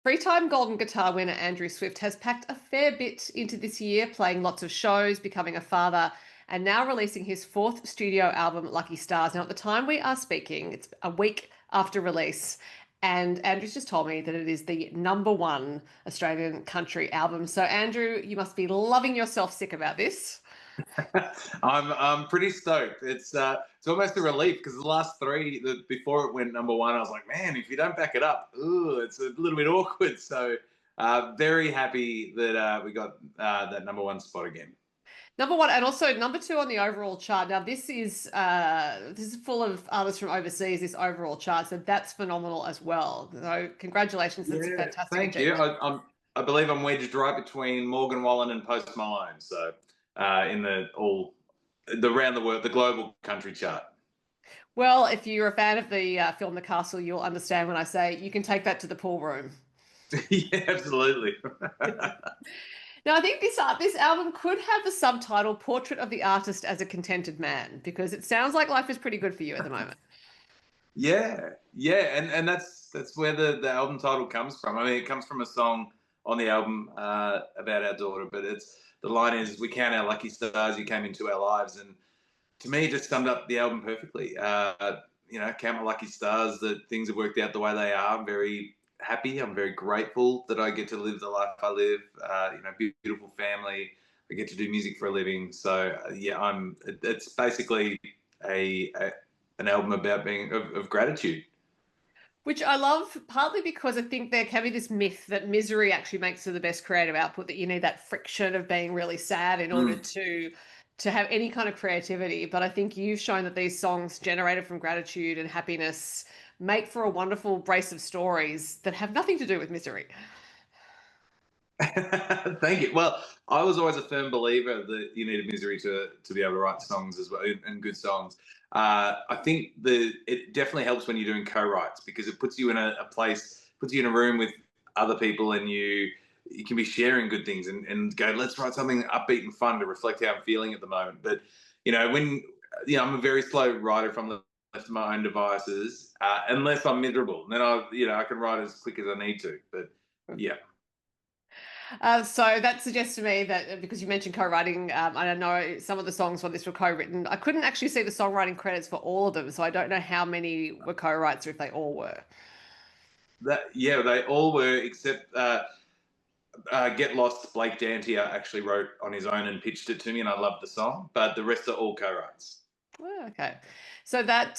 Three-time Golden Guitar winner Andrew Swift has packed a fair bit into this year, playing lots of shows, becoming a father, and now releasing his fourth studio album, Lucky Stars. Now, at the time we are speaking, it's a week after release, and Andrew's just told me that it is the number one Australian country album. So, Andrew, you must be loving yourself sick about this. I'm pretty stoked. It's almost a relief because the last three before it went number one, I was like, man, if you don't back it up, ooh, it's a little bit awkward. So very happy that we got that number one spot again. Number one, and also number two on the overall chart. Now, this is full of artists from overseas. This overall chart, so that's phenomenal as well. So, congratulations! That's a Yeah, fantastic thank you. achievement. I believe I'm wedged right between Morgan Wallen and Post Malone. So in the around the world, the global country chart. Well, if you're a fan of the film The Castle, you'll understand when I say you can take that to the pool room. Yeah, absolutely. Now, I think this album could have the subtitle "Portrait of the Artist as a Contented Man" because it sounds like life is pretty good for you at the moment. Yeah, and that's where the album title comes from. I mean, it comes from a song on the album about our daughter, but it's the line is, "We count our lucky stars, you came into our lives," and to me, it just summed up the album perfectly. Count my lucky stars that things have worked out the way they are. I'm very happy. I'm very grateful that I get to live the life I live. Beautiful family. I get to do music for a living. So yeah, It's basically a an album about being of gratitude. Which I love, partly because I think there can be this myth that misery actually makes for the best creative output, that you need that friction of being really sad in order Mm. to have any kind of creativity. But I think you've shown that these songs generated from gratitude and happiness make for a wonderful brace of stories that have nothing to do with misery. Thank you. Well, I was always a firm believer that you needed misery to be able to write songs as well, and good songs. I think it definitely helps when you're doing co-writes because it puts you in a place, puts you in a room with other people, and you can be sharing good things and go, let's write something upbeat and fun to reflect how I'm feeling at the moment. But when I'm a very slow writer from the left to my own devices, unless I'm miserable, then I can write as quick as I need to. But yeah. So that suggests to me that because you mentioned co-writing, I know some of the songs on this were co-written. I couldn't actually see the songwriting credits for all of them, so I don't know how many were co-writes or if they all were. Yeah, they all were except Get Lost. Blake Dantier actually wrote on his own and pitched it to me, and I loved the song. But the rest are all co-writes. Oh, okay. So that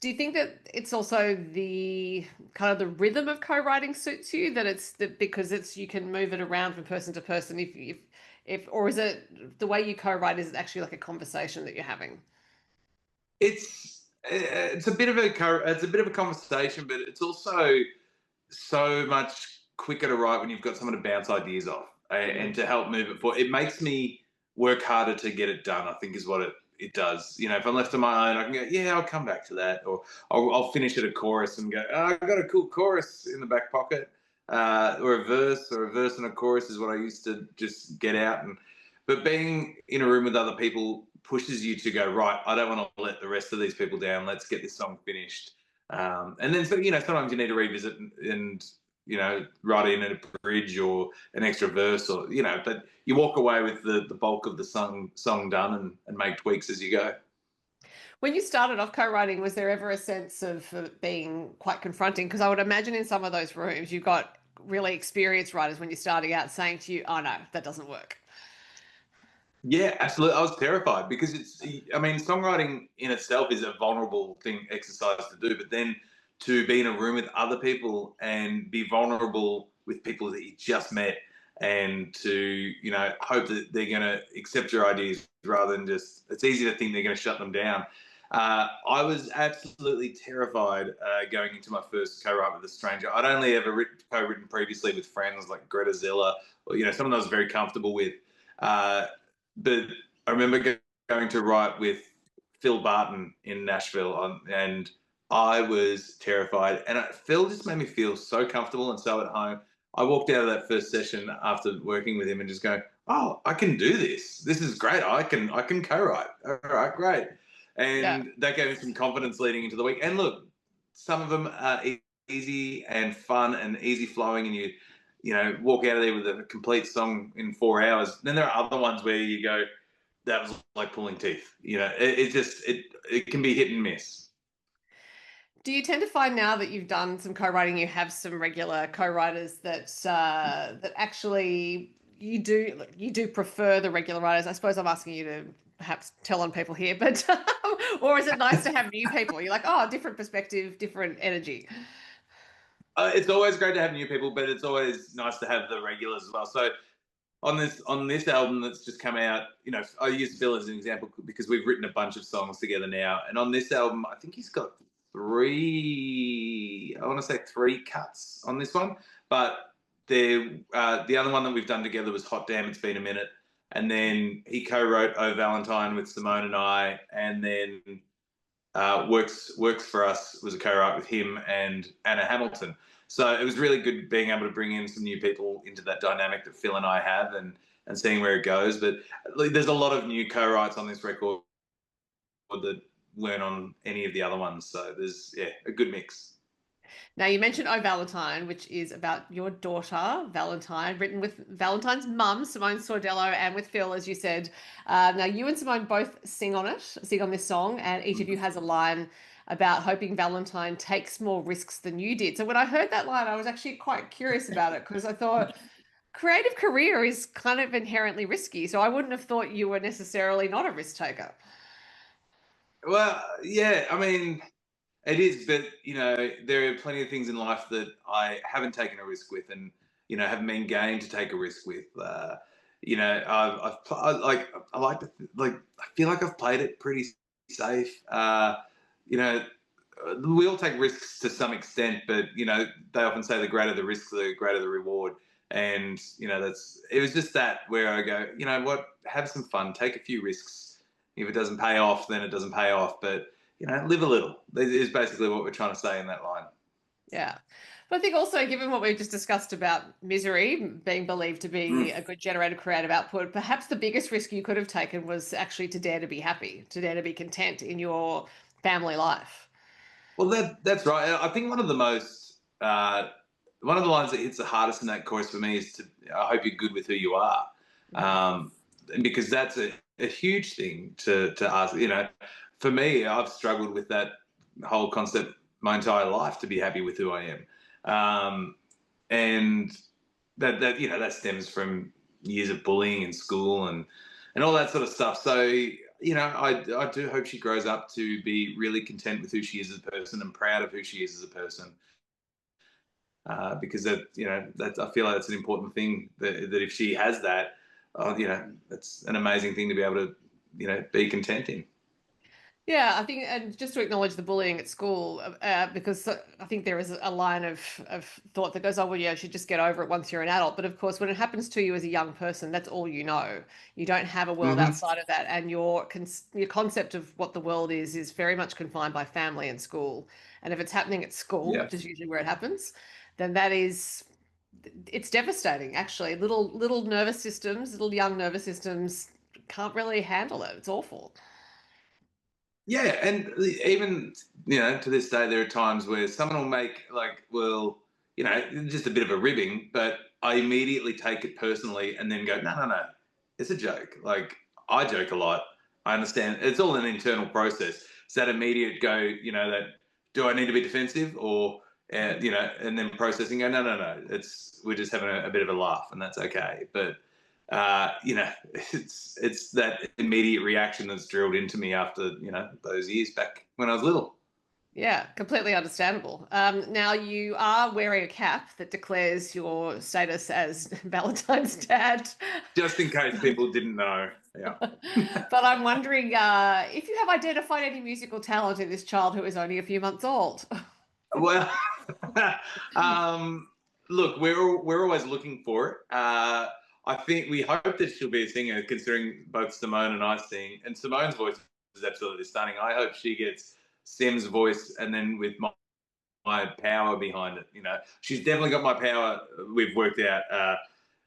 do you think that it's also the kind of the rhythm of co-writing suits you, that because it's you can move it around from person to person, if or is it the way you co-write, is it actually like a conversation that you're having? It's a bit of a conversation, but it's also so much quicker to write when you've got someone to bounce ideas off and Mm. to help move it forward. It makes me work harder to get it done, I think, is what it does. If I'm left on my own, I can go, yeah, I'll come back to that. Or I'll finish at a chorus and go, oh, I've got a cool chorus in the back pocket. Or a verse and a chorus is what I used to just get out. But being in a room with other people pushes you to go, right, I don't want to let the rest of these people down. Let's get this song finished. And then, sometimes you need to revisit and write in a bridge or an extra verse but you walk away with the bulk of the song done and make tweaks as you go. When you started off co-writing, was there ever a sense of being quite confronting? Because I would imagine in some of those rooms, you've got really experienced writers when you're starting out saying to you, "Oh no, that doesn't work." Yeah, absolutely. I was terrified because songwriting in itself is a vulnerable exercise to do, but then to be in a room with other people and be vulnerable with people that you just met and to, hope that they're going to accept your ideas rather than it's easy to think they're going to shut them down. I was absolutely terrified going into my first co-write with a stranger. I'd only ever co-written previously with friends like Greta Zilla, or, someone I was very comfortable with. Uh, but I remember going to write with Phil Barton in Nashville, and I was terrified. And Phil just made me feel so comfortable and so at home. I walked out of that first session after working with him and just going, "Oh, I can do this. This is great. I can co-write. All right, great." Yeah. And that gave me some confidence leading into the week. And look, some of them easy and fun and easy flowing, and you walk out of there with a complete song in 4 hours. Then there are other ones where you go, that was like pulling teeth. It can be hit and miss. Do you tend to find now that you've done some co-writing, you have some regular co-writers that actually you do prefer the regular writers? I suppose I'm asking you to perhaps tell on people here, but or is it nice to have new people? You're like, oh, different perspective, different energy. It's always great to have new people, but it's always nice to have the regulars as well. So on this album that's just come out, I use Phil as an example because we've written a bunch of songs together now. And on this album, I think he's got I want to say three cuts on this one. But the other one that we've done together was Hot Damn, It's Been a Minute. And then he co-wrote Oh Valentine with Simone and I. And then Works for Us was a co-write with him and Anna Hamilton. So it was really good being able to bring in some new people into that dynamic that Phil and I have, and seeing where it goes. But there's a lot of new co-writes on this record that weren't on any of the other ones. So there's a good mix. Now, you mentioned Oh Valentine, which is about your daughter, Valentine, written with Valentine's mum, Simone Sordello, and with Phil, as you said. Now, you and Simone both sing on this song, and each of you has a line about hoping Valentine takes more risks than you did. So when I heard that line, I was actually quite curious about it because I thought creative career is kind of inherently risky. So I wouldn't have thought you were necessarily not a risk taker. Well, yeah, I mean, it is, but there are plenty of things in life that I haven't taken a risk with, and haven't been game to take a risk with. I like to I feel like I've played it pretty safe. You know, we all take risks to some extent, but they often say the greater the risk, the greater the reward. And it was just that where I go, what, have some fun, take a few risks. If it doesn't pay off, then it doesn't pay off. But live a little is basically what we're trying to say in that line. Yeah. But I think also, given what we've just discussed about misery being believed to be Mm. a good generator of creative output, perhaps the biggest risk you could have taken was actually to dare to be happy, to dare to be content in your family life. Well, that's right. I think one of the lines that hits the hardest in that chorus for me is to I hope you're good with who you are, Mm. and because that's a huge thing to ask. For me, I've struggled with that whole concept my entire life to be happy with who I am, and that stems from years of bullying in school and all that sort of stuff. So I do hope she grows up to be really content with who she is as a person and proud of who she is as a person. Because that I feel like that's an important thing that if she has that, that's an amazing thing to be able to be content in. Yeah, I think, and just to acknowledge the bullying at school, because I think there is a line of thought that goes, oh, well, yeah, you should just get over it once you're an adult. But of course, when it happens to you as a young person, that's all you know. You don't have a world Hmm. outside of that, and your concept of what the world is very much confined by family and school. And if it's happening at school, Yeah. which is usually where it happens, then it's devastating, actually. Little nervous systems, little young nervous systems can't really handle it. It's awful. Yeah, and even to this day, there are times where someone will make just a bit of a ribbing, but I immediately take it personally and then go, no, no, no, it's a joke. Like I joke a lot. I understand it's all an internal process. It's that immediate go, that do I need to be defensive or and then processing go, no, no, no, we're just having a bit of a laugh and that's okay. But it's that immediate reaction that's drilled into me after those years back when I was little. Yeah, completely understandable. Now you are wearing a cap that declares your status as Valentine's dad. Just in case people didn't know. Yeah. But I'm wondering if you have identified any musical talent in this child who is only a few months old. Well, um, look, we're always looking for it. I think we hope that she'll be a singer, considering both Simone and I sing. And Simone's voice is absolutely stunning. I hope she gets Sim's voice, and then with my power behind it. She's definitely got my power. We've worked out.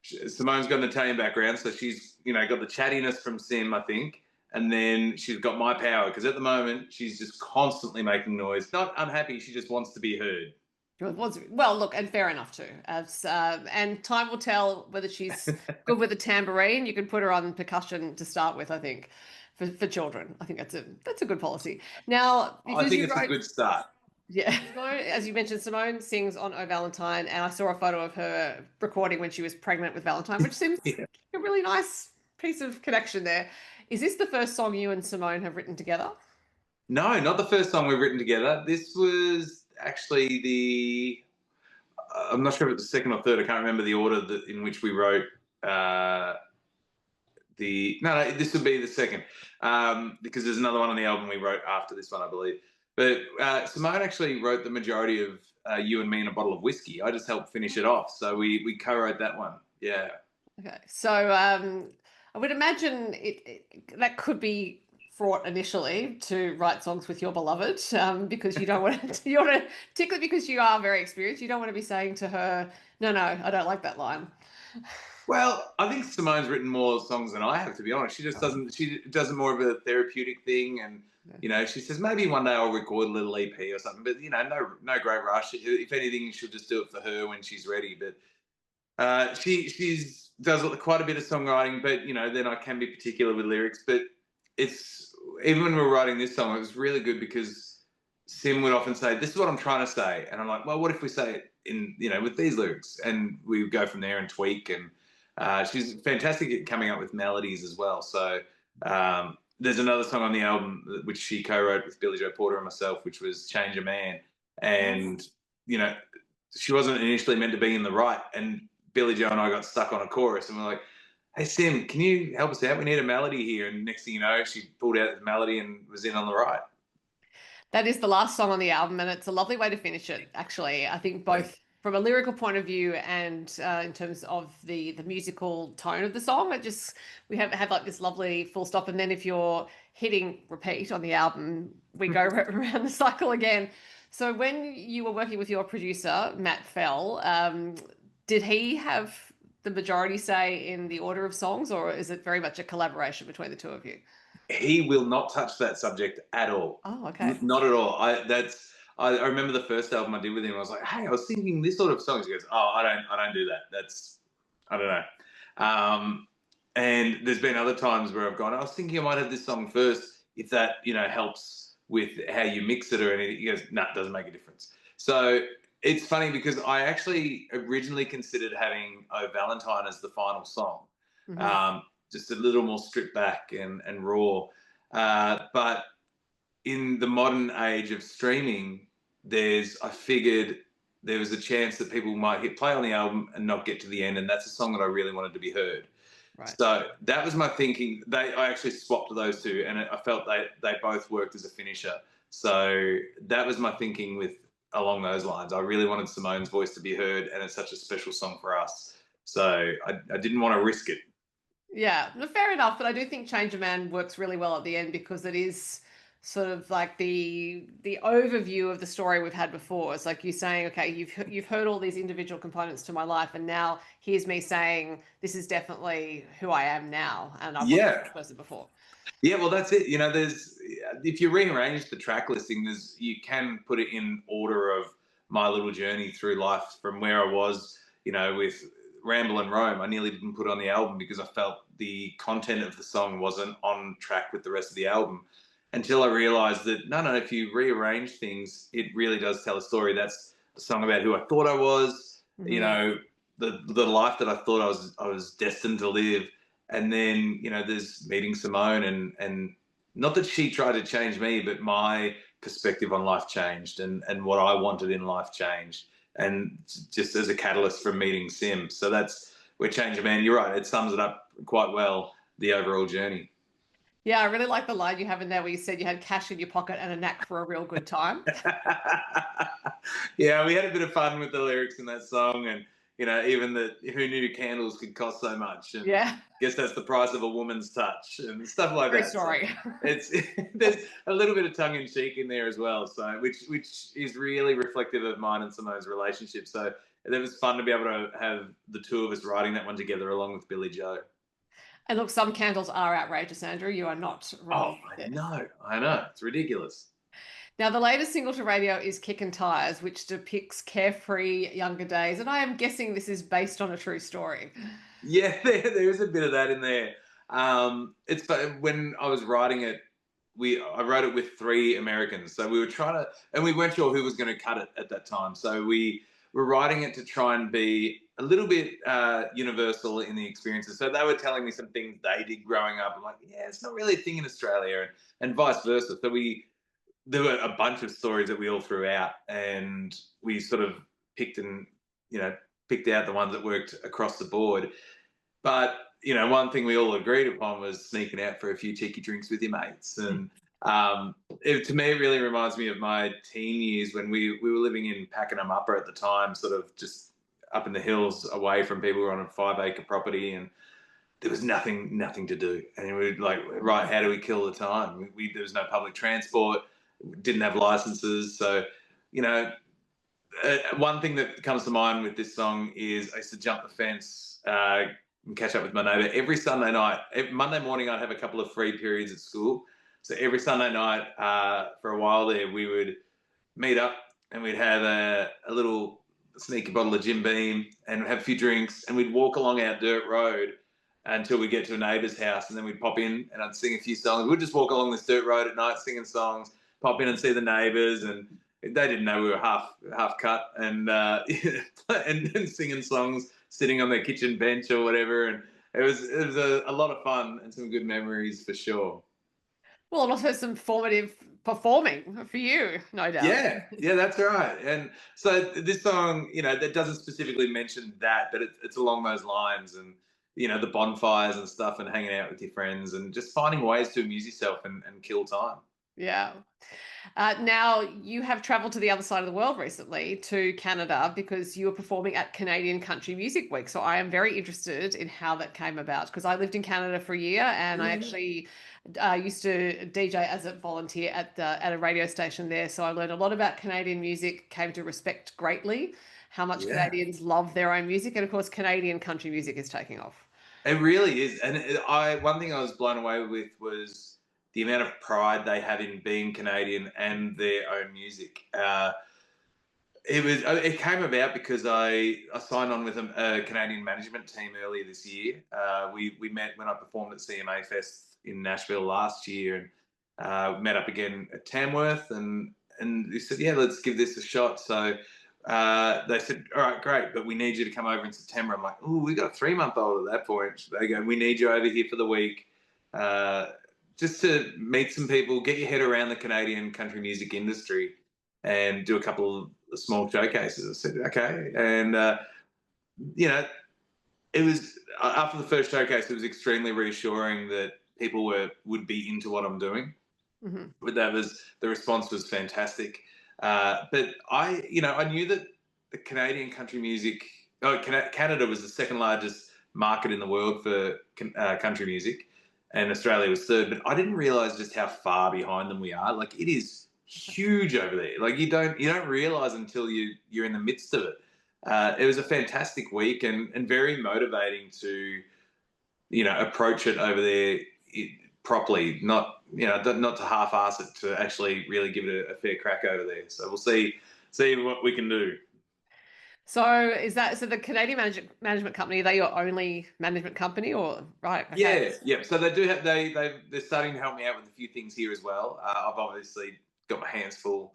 Simone's got an Italian background, so she's got the chattiness from Sim, I think, and then she's got my power because at the moment she's just constantly making noise. Not unhappy, she just wants to be heard. It was well, look, and fair enough too. As and time will tell whether she's good with a tambourine. You can put her on percussion to start with, I think, for children. I think that's a good policy. Now, I because think you it's a wrote, good start. yeah, as you mentioned, Simone sings on "Oh Valentine," and I saw a photo of her recording when she was pregnant with Valentine, which seems Yeah. a really nice piece of connection there. Is this the first song you and Simone have written together? No, not the first song we've written together. This was actually I'm not sure if it's the second or third. I can't remember the order in which we wrote uh, no, this would be the second, because there's another one on the album we wrote after this one, I believe. But Simone actually wrote the majority of "You and Me and a Bottle of Whiskey." I just helped finish it off, so we co-wrote that one. Yeah. Okay, so I would imagine that could be fraught initially to write songs with your beloved, because you don't want to, you want to, particularly because you are very experienced, you don't want to be saying to her, "No, no, I don't like that line." Well, I think Simone's written more songs than I have, to be honest. She just doesn't. She does more of a therapeutic thing, and Yeah. she says maybe one day I'll record a little EP or something. But no great rush. If anything, she'll just do it for her when she's ready. But she's does quite a bit of songwriting, but then I can be particular with lyrics. But it's even when we were writing this song, it was really good because Sim would often say, "This is what I'm trying to say," and I'm like, "Well, what if we say it in with these lyrics?" And we would go from there and tweak. And she's fantastic at coming up with melodies as well. So there's another song on the album which she co-wrote with Billy Joe Porter and myself, which was "Change a Man," and you know she wasn't initially meant to be in the right, and Billy Joe and I got stuck on a chorus, and we're like, "Hey Sim, can you help us out? We need a melody here." And next thing you know, she pulled out the melody and was in on the right. That is the last song on the album, and it's a lovely way to finish it, actually. I think both from a lyrical point of view and in terms of the musical tone of the song, it just we have like this lovely full stop, and then if you're hitting repeat on the album, we go around the cycle again. So when you were working with your producer, Matt Fell, did he have the majority say in the order of songs, or is it very much a collaboration between the two of you? He will not touch that subject at all. Oh, okay. Not at all. I remember the first album I did with him. I was like, "Hey, I was thinking this sort of songs." He goes, "Oh, I don't do that. That's I don't know." And there's been other times where I've gone, "I was thinking I might have this song first, if that helps with how you mix it or anything." He goes, "No, it doesn't make a difference." So it's funny because I actually originally considered having "Oh Valentine" as the final song, Hmm. um, just a little more stripped back and raw. But in the modern age of streaming, I figured there was a chance that people might hit play on the album and not get to the end, and that's a song that I really wanted to be heard. Right. So that was my thinking. I actually swapped those two, and I felt they both worked as a finisher. So that was my thinking with along those lines. I really wanted Simone's voice to be heard, and it's such a special song for us. So I didn't want to risk it. Yeah, no, fair enough. But I do think Change a Man works really well at the end because it is sort of like the overview of the story we've had before. It's like you saying, okay, you've heard all these individual components to my life, and now here's me saying this is definitely who I am now, and I wasn't Yeah, this person before. yeah, well, that's it. There's if you rearrange the track listing, you can put it in order of my little journey through life from where I was, with Ramble and Roam. I nearly didn't put it on the album because I felt the content of the song wasn't on track with the rest of the album. Until I realized that no, if you rearrange things, it really does tell a story. That's a song about who I thought I was, Hmm. the life that I thought I was destined to live. And then there's meeting Simone, and not that she tried to change me, but my perspective on life changed, and what I wanted in life changed, and just as a catalyst for meeting Sim. So that's where Change a Man. You're right, it sums it up quite well, the overall journey. Yeah, I really like the line you have in there where you said you had cash in your pocket and a knack for a real good time. Yeah, we had a bit of fun with the lyrics in that song, and even that who knew candles could cost so much, and Yeah, guess that's the price of a woman's touch, and stuff like true that. So story. it's there's a little bit of tongue in cheek in there as well. So which is really reflective of mine and Simone's relationship. So it was fun to be able to have the two of us writing that one together along with Billy Joe. And look, some candles are outrageous, Andrew. You are not Oh, wrong I there. know, I know, it's ridiculous. Now, the latest single to radio is Kickin' Tires, which depicts carefree younger days. And I am guessing this is based on a true story. Yeah, there is a bit of that in there. When I was writing it, I wrote it with three Americans, so we were trying to, and we weren't sure who was going to cut it at that time. So we were writing it to try and be a little bit universal in the experiences. So they were telling me some things they did growing up. I'm like, yeah, it's not really a thing in Australia, and vice versa. So there were a bunch of stories that we all threw out, and we sort of picked and you know picked out the ones that worked across the board. But one thing we all agreed upon was sneaking out for a few cheeky drinks with your mates, and to me, it really reminds me of my teen years when we were living in Pakenham Upper at the time, sort of just up in the hills away from people. We were on a 5 acre property, and there was nothing to do. And we were like, right, how do we kill the time? There was no public transport, didn't have licenses, so you know. One thing that comes to mind with this song is I used to jump the fence and catch up with my neighbour every Sunday night. Monday morning, I'd have a couple of free periods at school. So every Sunday night for a while there, we would meet up and we'd have a little sneaky bottle of Jim Beam and have a few drinks, and we'd walk along our dirt road until we get to a neighbour's house, and then we'd pop in and I'd sing a few songs. We'd just walk along this dirt road at night singing songs, pop in and see the neighbours, and they didn't know we were half cut, and and singing songs, sitting on their kitchen bench or whatever, and it was a lot of fun and some good memories for sure. Well, and also some formative performing for you, no doubt. Yeah, that's right. And so this song, that doesn't specifically mention that, but it's along those lines, and the bonfires and stuff, and hanging out with your friends, and just finding ways to amuse yourself and kill time. Yeah. Now, you have traveled to the other side of the world recently to Canada because you were performing at Canadian Country Music Week. So I am very interested in how that came about because I lived in Canada for a year and I actually used to DJ as a volunteer at a radio station there. So I learned a lot about Canadian music, came to respect greatly how much Yeah. Canadians love their own music. And of course, Canadian country music is taking off. It really is, and one thing I was blown away with was the amount of pride they have in being Canadian and their own music. It came about because I signed on with a Canadian management team earlier this year. We met when I performed at CMA Fest in Nashville last year, and met up again at Tamworth, and they said, yeah, let's give this a shot. So they said, all right, great, but we need you to come over in September. I'm like, oh, we got a 3-month-old at that point. They go, we need you over here for the week, just to meet some people, get your head around the Canadian country music industry, and do a couple of small showcases. I said, okay. And, it was, after the first showcase, it was extremely reassuring that people would be into what I'm doing. Mm-hmm. But the response was fantastic. But I knew that the Canadian country music, Canada was the second largest market in the world for country music, and Australia was third. But I didn't realize just how far behind them we are. Like, it is huge over there. Like, you don't realize until you're in the midst of it. It was a fantastic week and very motivating to approach it over there properly, not not to half-ass it, to actually really give it a fair crack over there. So we'll see what we can do. So so the Canadian management company, are they your only management company or right? Okay. Yeah. So they do have they're starting to help me out with a few things here as well. I've obviously got my hands full,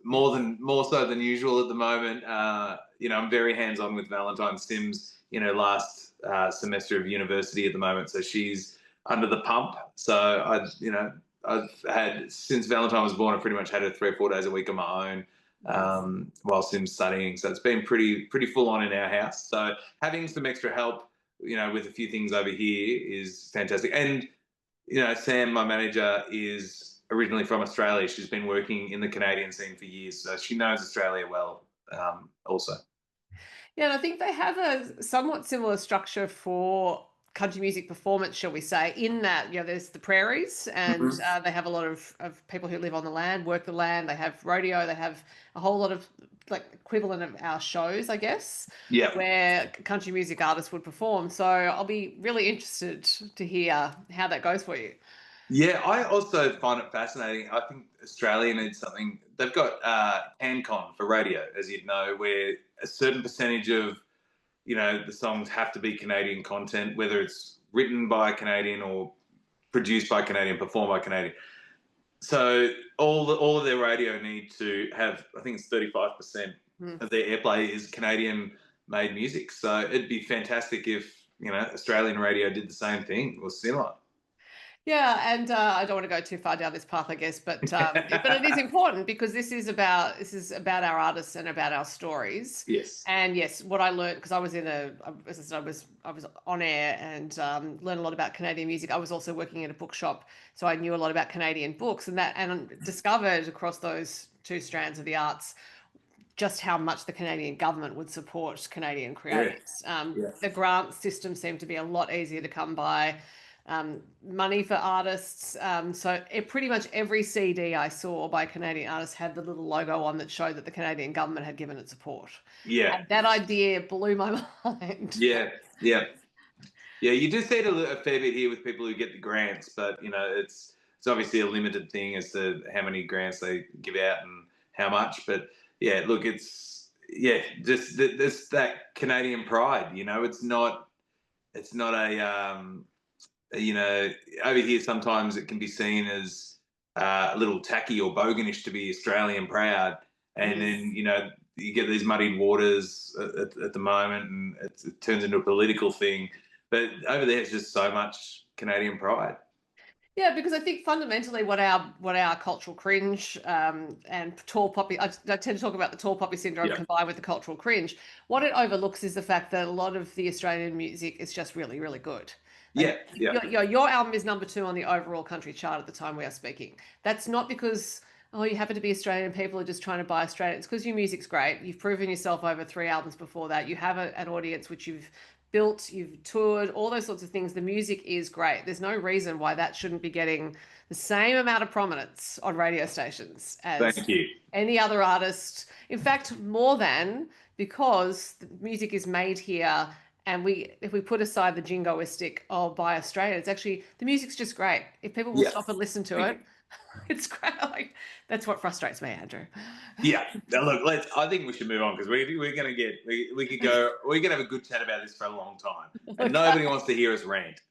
more so than usual at the moment. I'm very hands-on with Valentine Sims. Last semester of university at the moment, so she's under the pump. So I've had, since Valentine was born, I pretty much had her 3 or 4 days a week on my own, while Sim's studying. So it's been pretty full on in our house. So having some extra help, with a few things over here is fantastic. And Sam, my manager, is originally from Australia. She's been working in the Canadian scene for years, so she knows Australia well, also. Yeah, and I think they have a somewhat similar structure for country music performance, shall we say, in that, there's the prairies and Mhm. they have a lot of people who live on the land, work the land, they have rodeo, they have a whole lot of like equivalent of our shows, I guess, Yeah. where country music artists would perform. So I'll be really interested to hear how that goes for you. Yeah, I also find it fascinating. I think Australia needs something. They've got CanCon for radio, as you'd know, where a certain percentage of the songs have to be Canadian content, whether it's written by a Canadian or produced by a Canadian, performed by a Canadian. So all of their radio need to have, I think it's 35% of their airplay is Canadian made music. So it'd be fantastic if Australian radio did the same thing or similar. Yeah, and I don't want to go too far down this path, I guess, but it is important because this is about our artists and about our stories. Yes. And yes, what I learned, because I was as I said, I was on air and learned a lot about Canadian music. I was also working at a bookshop, so I knew a lot about Canadian books, and discovered across those two strands of the arts just how much the Canadian government would support Canadian creators. The grant system seemed to be a lot easier to come by. Money for artists. So pretty much every CD I saw by Canadian artists had the little logo on that showed that the Canadian government had given it support. Yeah. And that idea blew my mind. Yeah. You do see it a fair bit here with people who get the grants, but it's obviously a limited thing as to how many grants they give out and how much. But yeah, look, it's just there's that Canadian pride. It's not a over here sometimes it can be seen as a little tacky or boganish to be Australian proud, and then you get these muddied waters at the moment, and it turns into a political thing. But over there, it's just so much Canadian pride. Yeah, because I think fundamentally what our cultural cringe and tall poppy, I tend to talk about the tall poppy syndrome combined with the cultural cringe. What it overlooks is the fact that a lot of the Australian music is just really, really good. Your album is #2 on the overall country chart at the time we are speaking. That's not because you happen to be Australian, people are just trying to buy Australian. It's because your music's great. You've proven yourself over 3 albums before that. You have an audience which you've built, you've toured, all those sorts of things. The music is great. There's no reason why that shouldn't be getting the same amount of prominence on radio stations as any other artist. In fact, more than, because the music is made here. And if we put aside the jingoistic by Australia, it's actually, the music's just great. If people will stop and listen to it, it's great. Like, that's what frustrates me, Andrew. Yeah. Now look, I think we should move on because we're gonna have a good chat about this for a long time, and nobody wants to hear us rant.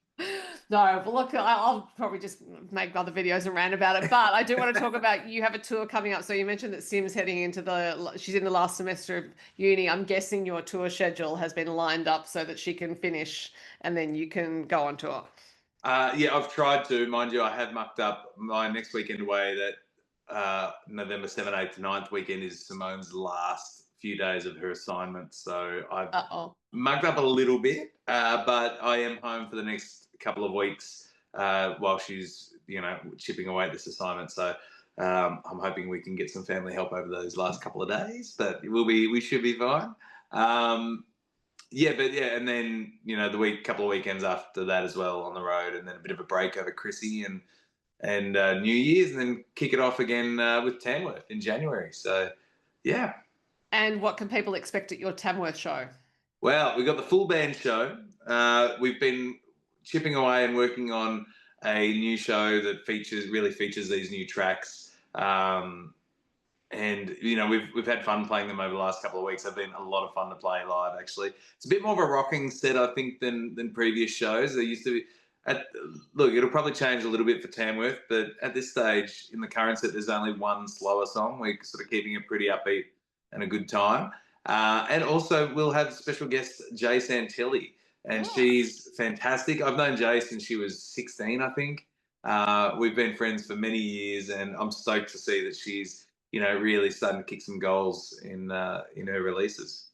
No, but look, I'll probably just make other videos and rant about it. But I do want to talk about, you have a tour coming up. So you mentioned that Sim's heading into she's in the last semester of uni. I'm guessing your tour schedule has been lined up so that she can finish and then you can go on tour. I've tried to. Mind you, I have mucked up my next weekend away. That November 7th, 8th, 9th weekend is Simone's last few days of her assignment. So I've mucked up a little bit, but I am home for the next couple of weeks while she's chipping away at this assignment. So I'm hoping we can get some family help over those last couple of days, but we should be fine. And then the couple of weekends after that as well on the road, and then a bit of a break over Chrissy and New Year's, and then kick it off again with Tamworth in January. So yeah. And what can people expect at your Tamworth show? Well, we've got the full band show. We've been chipping away and working on a new show that really features these new tracks. And we've had fun playing them over the last couple of weeks. They've been a lot of fun to play live, actually. It's a bit more of a rocking set, I think, than previous shows. There used to be. Look, it'll probably change a little bit for Tamworth, but at this stage in the current set, there's only one slower song. We're sort of keeping it pretty upbeat and a good time. And also, we'll have special guest Jay Santilli, and she's fantastic. I've known Jay since she was 16, I think. We've been friends for many years, and I'm stoked to see that she's really starting to kick some goals in her releases.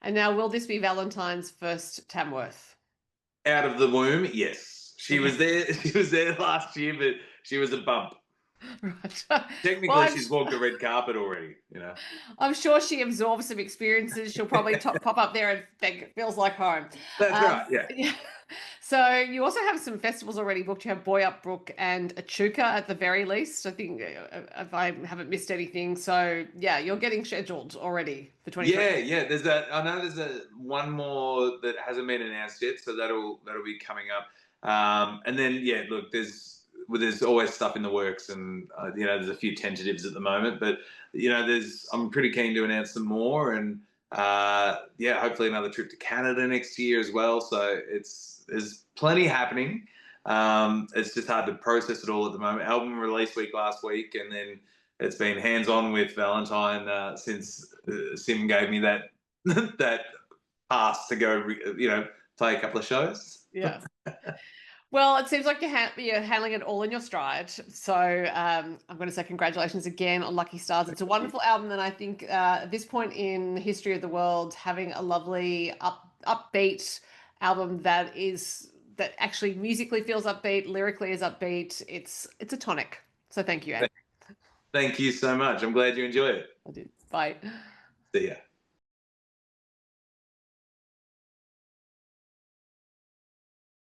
And now, will this be Valentine's first Tamworth? Out of the womb, yes. She was there. She was there last year, but she was a bump. Right. Technically, she's walked the red carpet already. I'm sure she absorbs some experiences. She'll probably pop up there and think it feels like home. That's right. Yeah. So you also have some festivals already booked. You have Boy Up Brook and Echuca at the very least, I think, if I haven't missed anything. So yeah, you're getting scheduled already for 2020. Yeah. I know there's one more that hasn't been announced yet, so that'll be coming up. And then look, there's always stuff in the works, and there's a few tentatives at the moment, but I'm pretty keen to announce some more, and hopefully another trip to Canada next year as well. So there's plenty happening. It's just hard to process it all at the moment. Album release week last week, and then it's been hands on with Valentine since Sim gave me that that pass to go, play a couple of shows. Yeah. Well, it seems like you're handling it all in your stride. So I'm going to say congratulations again on Lucky Stars. It's a wonderful album, and I think at this point in the history of the world, having a lovely upbeat album that actually musically feels upbeat, lyrically is upbeat. It's a tonic. So thank you, Anne. Thank you so much. I'm glad you enjoy it. I did. Bye. See ya.